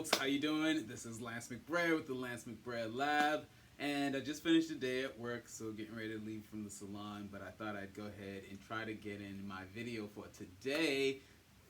folks, how you doing? This is Lance McBrayer with the Lance McBrayer Lab, and I just finished the day at work, so getting ready to leave from the salon, but I thought I'd go ahead and try to get in my video for today.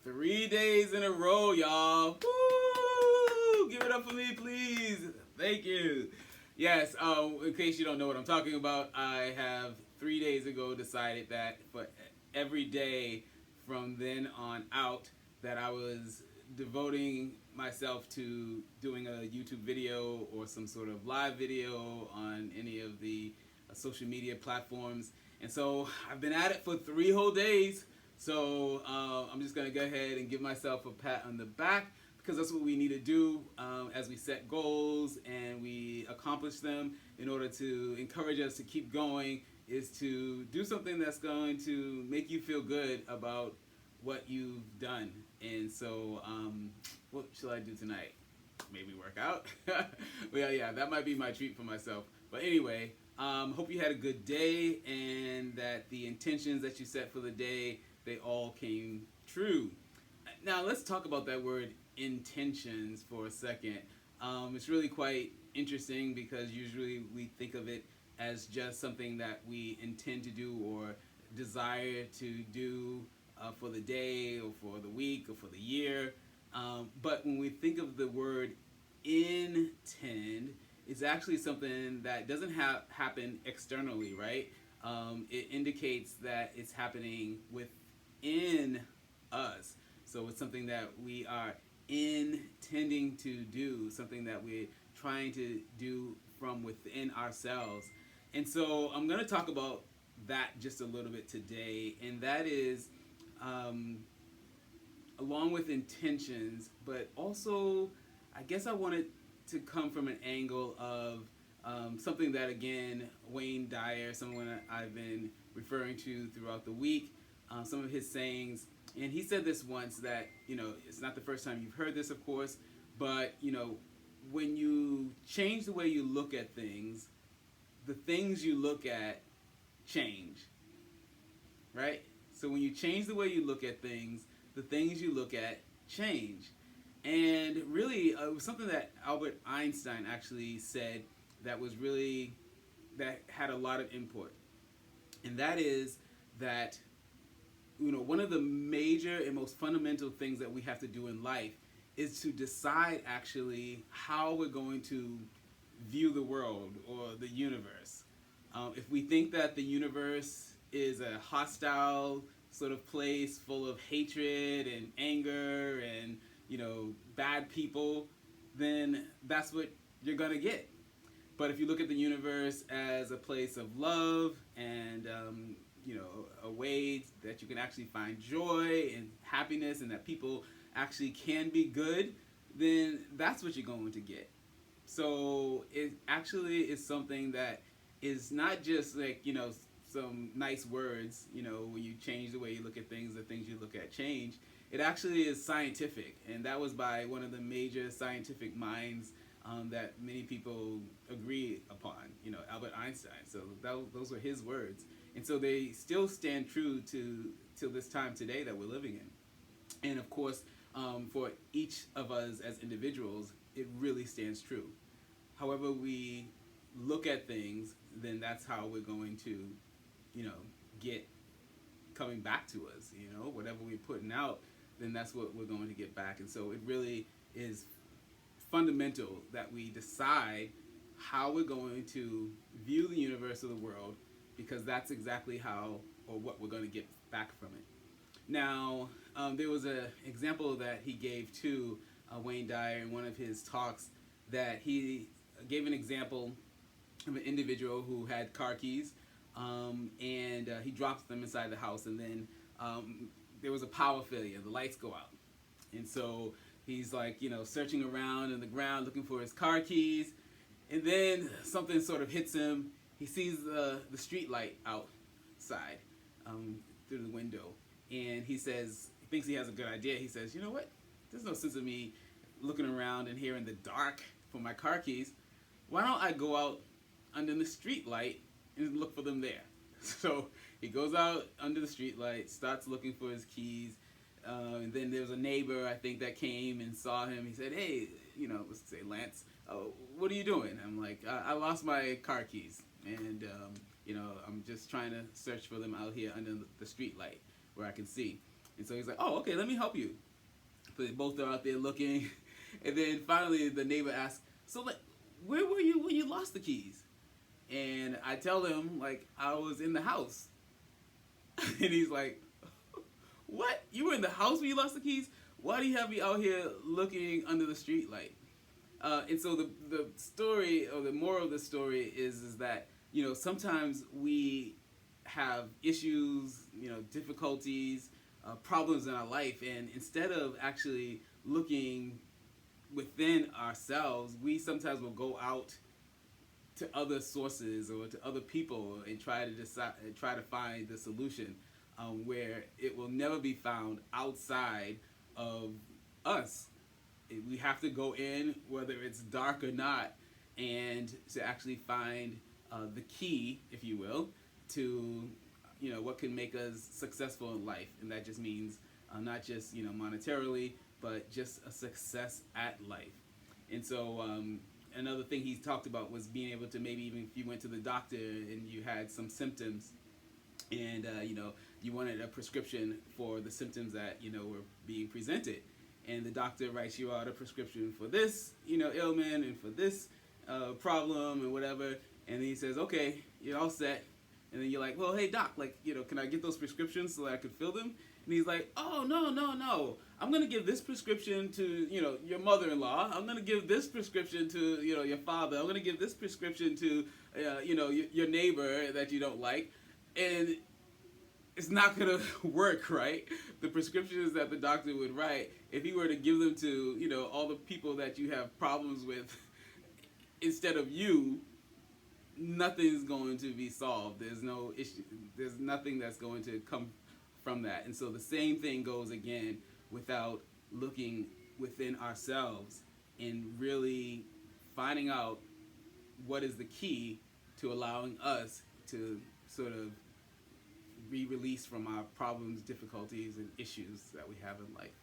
3 days in a row, y'all. Woo! Give it up for me, please. Thank you. Yes, in case you don't know what I'm talking about, I have 3 days ago decided that for every day from then on out that I was devoting myself to doing a YouTube video or some sort of live video on any of the social media platforms. And so I've been at it for 3 whole days. So I'm just going to go ahead and give myself a pat on the back, because that's what we need to do as we set goals and we accomplish them. In order to encourage us to keep going is to do something that's going to make you feel good about what you've done. And so what should I do tonight? Maybe work out? Well, yeah, that might be my treat for myself. But anyway, hope you had a good day and that the intentions that you set for the day, they all came true. Now let's talk about that word intentions for a second. It's really quite interesting because usually we think of it as just something that we intend to do or desire to do for the day or for the week or for the year. But when we think of the word intend, it's actually something that doesn't happen externally, right? It indicates that it's happening within us. So it's something that we are intending to do, something that we're trying to do from within ourselves. And so I'm going to talk about that just a little bit today, and that is along with intentions, but also I guess I wanted to come from an angle of something that, again, Wayne Dyer, someone that I've been referring to throughout the week, some of his sayings. And he said this once that, it's not the first time you've heard this, of course, but, when you change the way you look at things, the things you look at change, right? So when you change the way you look at things, the things you look at change. And really, it was something that Albert Einstein actually said that had a lot of input. And that is that, one of the major and most fundamental things that we have to do in life is to decide actually how we're going to view the world or the universe. If we think that the universe is a hostile sort of place full of hatred and anger and, bad people, then that's what you're going to get. But if you look at the universe as a place of love and, a way that you can actually find joy and happiness and that people actually can be good, then that's what you're going to get. So it actually is something that is not just like, some nice words, when you change the way you look at things, the things you look at change. It actually is scientific, and that was by one of the major scientific minds that many people agree upon, Albert Einstein. So those were his words. And so they still stand true till this time today that we're living in. And of course, for each of us as individuals, it really stands true. However we look at things, then that's how we're going to, get coming back to us. Whatever we're putting out, then that's what we're going to get back. And so it really is fundamental that we decide how we're going to view the universe or the world, because that's exactly how or what we're going to get back from it. Now, there was an example that he gave to Wayne Dyer in one of his talks, that he gave an example of an individual who had car keys, and he drops them inside the house, and then there was a power failure, the lights go out. And so he's like, searching around in the ground looking for his car keys, and then something sort of hits him. He sees the street light outside through the window, and he thinks he has a good idea. He says, you know what? There's no sense of me looking around in here in the dark for my car keys. Why don't I go out under the street light and look for them there? So he goes out under the street light, starts looking for his keys, and then there was a neighbor, I think, that came and saw him. He said, hey, let's say Lance, what are you doing? I'm like, I lost my car keys, and I'm just trying to search for them out here under the street light where I can see. And so he's like, oh, okay, let me help you. So they both are out there looking, and then finally the neighbor asks, so like, where were you when you lost the keys? And I tell him, like, I was in the house. And he's like, what? You were in the house when you lost the keys? Why do you have me out here looking under the street light? And so the story, or the moral of the story is that, sometimes we have issues, difficulties, problems in our life, and instead of actually looking within ourselves, we sometimes will go out to other sources or to other people and try to find the solution, where it will never be found outside of us. We have to go in, whether it's dark or not, and to actually find the key, if you will, to what can make us successful in life. And that just means not just monetarily, but just a success at life. And so another thing he talked about was being able to, maybe even if you went to the doctor and you had some symptoms, and you wanted a prescription for the symptoms that were being presented, and the doctor writes you out a prescription for this ailment and for this problem and whatever, and then he says, okay, you're all set. And then you're like, well, hey doc, like, can I get those prescriptions so that I can fill them? And he's like, oh, no. I'm going to give this prescription to, your mother-in-law. I'm going to give this prescription to, your father. I'm going to give this prescription to, your neighbor that you don't like. And it's not going to work, right? The prescriptions that the doctor would write, if he were to give them to, all the people that you have problems with instead of you, nothing's going to be solved. There's no issue. There's nothing that's going to come from that. And so the same thing goes again without looking within ourselves and really finding out what is the key to allowing us to sort of be released from our problems, difficulties, and issues that we have in life.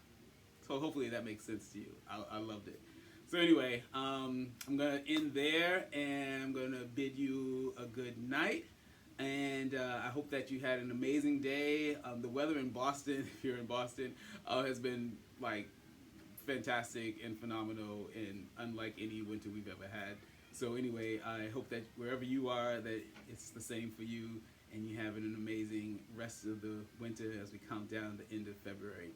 So hopefully that makes sense to you. I loved it. So anyway, I'm going to end there, and I'm going to bid you a good night. And I hope that you had an amazing day. The weather in Boston, if you're in Boston, has been like fantastic and phenomenal and unlike any winter we've ever had. So anyway, I hope that wherever you are, that it's the same for you, and you have an amazing rest of the winter as we count down the end of February.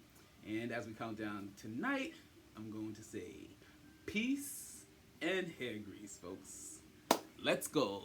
And as we count down tonight, I'm going to say peace and hair grease, folks. Let's go.